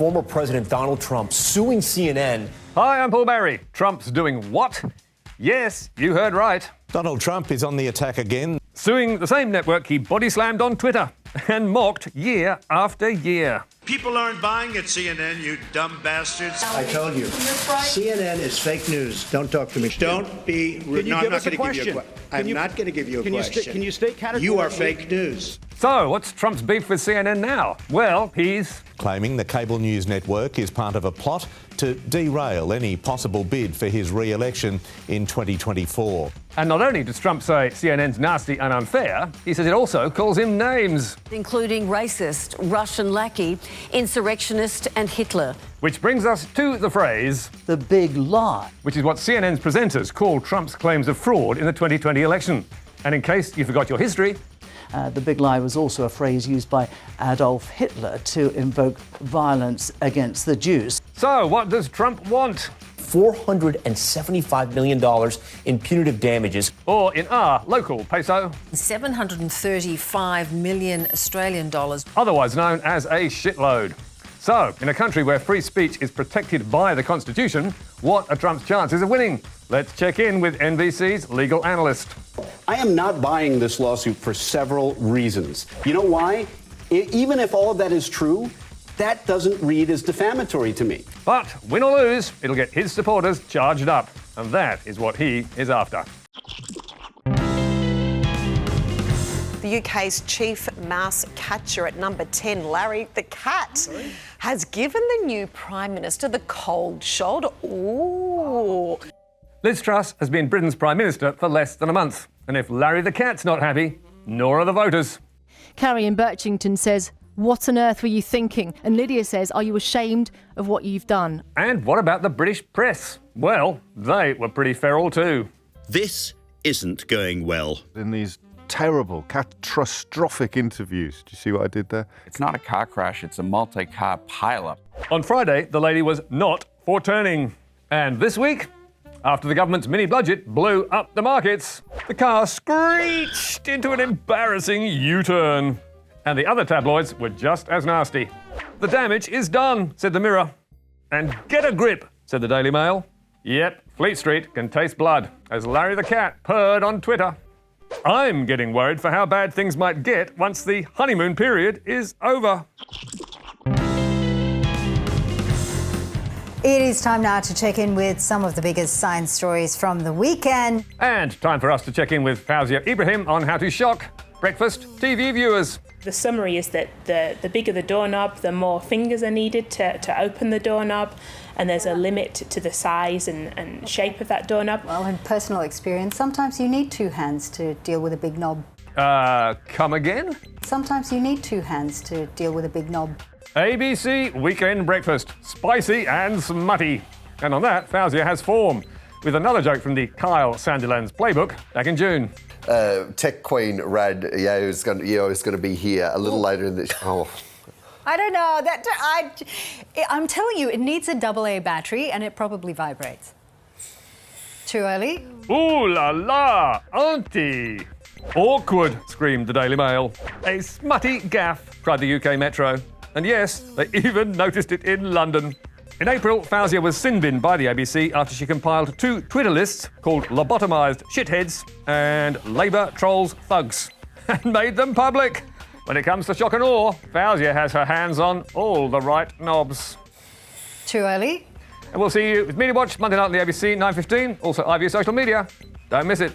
former President Donald Trump suing CNN. Hi, I'm Paul Barry. Trump's doing what? Yes, you heard right. Donald Trump is on the attack again. Suing the same network he body-slammed on Twitter and mocked year after year. People aren't buying at CNN, you dumb bastards. I told you, CNN is fake news. Don't talk to me. Don't be rude. No, I'm not going to give you a question. I'm not going to give you a question. Can you state categorically? You are fake news. So, what's Trump's beef with CNN now? Well, he's Claiming the cable news network is part of a plot to derail any possible bid for his re-election in 2024. And not only does Trump say CNN's nasty and unfair, he says it also calls him names. Including racist, Russian lackey, insurrectionist and Hitler. Which brings us to the phrase, the big lie. which is what CNN's presenters call Trump's claims of fraud in the 2020 election. And in case you forgot your history, The big lie was also a phrase used by Adolf Hitler to invoke violence against the Jews. so what does Trump want? $475 million in punitive damages. Or in our local peso, 735 million Australian dollars. otherwise known as a shitload. So, in a country where free speech is protected by the Constitution, what are Trump's chances of winning? Let's check in with NBC's legal analyst. I am not buying this lawsuit for several reasons. You know why? Even if all of that is true, that doesn't read as defamatory to me. But win or lose, it'll get his supporters charged up. And that is what he is after. The UK's chief mouse catcher at number 10, Larry the cat, has given the new Prime Minister the cold shoulder. Ooh. Liz Truss has been Britain's Prime Minister for less than a month. And if Larry the cat's not happy, nor are the voters. Carrie in Birchington says, "What on earth were you thinking?" And Lydia says, "Are you ashamed of what you've done?" And what about the British press? Well, they were pretty feral too. This isn't going well. In these terrible, catastrophic interviews. Do you see what I did there? It's not a car crash, it's a multi-car pileup. On Friday, the lady was not for turning. And this week, after the government's mini-budget blew up the markets, the car screeched into an embarrassing U-turn. And the other tabloids were just as nasty. The damage is done, said the Mirror. And get a grip, said the Daily Mail. Yep, Fleet Street can taste blood, as Larry the cat purred on Twitter. I'm getting worried for how bad things might get once the honeymoon period is over. It is time now to check in with some of the biggest science stories from the weekend. And time for us to check in with Fawzia Ibrahim on how to shock breakfast TV viewers. The summary is that the bigger the doorknob, the more fingers are needed to open the doorknob, and there's a limit to the size and shape of that doorknob. Well, in personal experience, sometimes you need two hands to deal with a big knob. Come again? Sometimes you need two hands to deal with a big knob. ABC Weekend Breakfast, spicy and smutty. And on that, Fawzia has form, with another joke from the Kyle Sandilands playbook back in June. Tech Queen Rad, is going to be here a little later in the show. I don't know. I'm telling you, it needs a AA battery and it probably vibrates. Too early? Ooh la la, auntie! Awkward, screamed the Daily Mail. A smutty gaffe, cried the UK Metro. And yes, they even noticed it in London. In April, Fawzia was sin-binned by the ABC after she compiled two Twitter lists called Lobotomised Shitheads and Labour Trolls Thugs and made them public. When it comes to shock and awe, Fawzia has her hands on all the right knobs. Too early? And we'll see you with Media Watch Monday night on the ABC 9:15. Also, IView social media. Don't miss it.